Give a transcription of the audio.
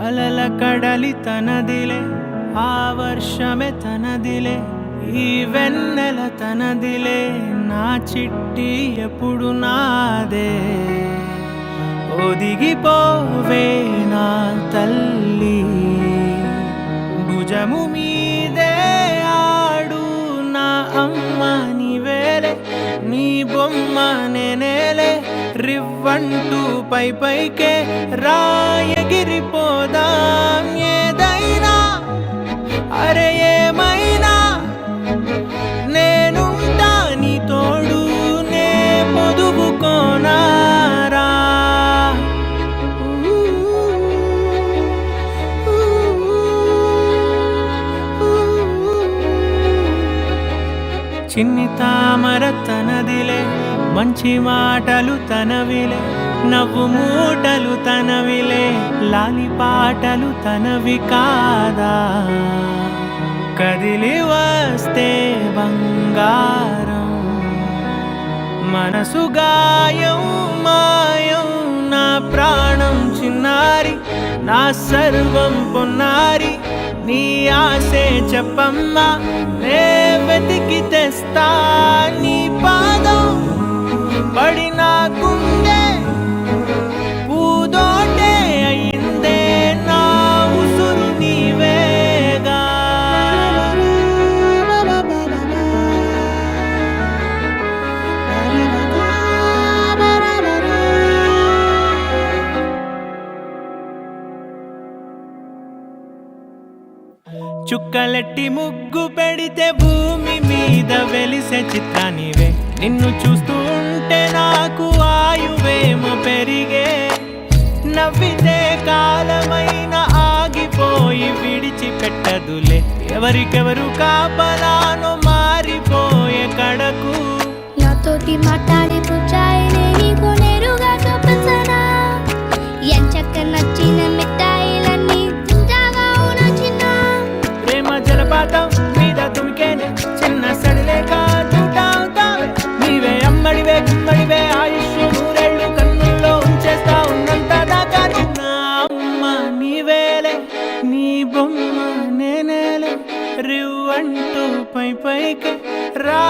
అలల కడలి తనదిలే, ఆ వర్షమే తనదిలే, ఈ వెన్నెల తనదిలే, నా చిట్టి ఎప్పుడు నాదే. ఒదిగిపోవే నా తల్లి, భుజము మీదే ఆడు నా అమ్మ నీవేలే, నీ బొమ్మ నేనేలే, రివ్వంటూ పై పైకే రాయగిరిపోదాం. ఏదైనా అరే ఏమైనా నేనుంటా నీ తోడు, నే పొదుపుకోనారా. చిన్ని తామర తనదిలే, మంచి మాటలు తనవిలే, నవ్వు మూటలు తనవిలే, లాలి పాటలు తనవి కాదా. కదిలి వస్తే బంగారం, మనసు గాయం మాయం, నా ప్రాణం చిన్నారి, నా సర్వం పొన్నారి, నీ ఆశే చెప్పమ్మా, నే వెతికి తెస్తా నీ పాదం. పడి నాకుండే పూదోటే అయిందే, నా ఉసురు నీవేగా. చుక్కలెట్టి ముగ్గు పెడితే భూమి మీద వెలిసే చిత్రానివే, నిన్ను చూస్తూ ఉంటే నాకు ఆయువేమో పెరిగే. నవ్వితే కాలమైన ఆగిపోయి విడిచిపెట్టదులే, ఎవరికెవరు కాపలానో మారిపోయే కడకు. నాతోటి మాట్లాడే పుచ్చాయినే నీకు నేరుగా చూపించనా, ఎంచక్క నచ్చిన మిఠాయిలన్నీ తింటావా అవునా చిన్న. ప్రేమ జలపాతం మీద తుమికేనే, చిన్న సడిలే కాదుతావే, నీవే అమ్మడివే గుమ్మడివే, ఆయుష్ నూరేళ్ళు కన్నుల్లో ఉంచేస్తా ఉన్నంత దాకా. నా అమ్మ నీవేలే, నీ బొమ్మ నేనేలే, రివ్వంటూ పై పైకి రా.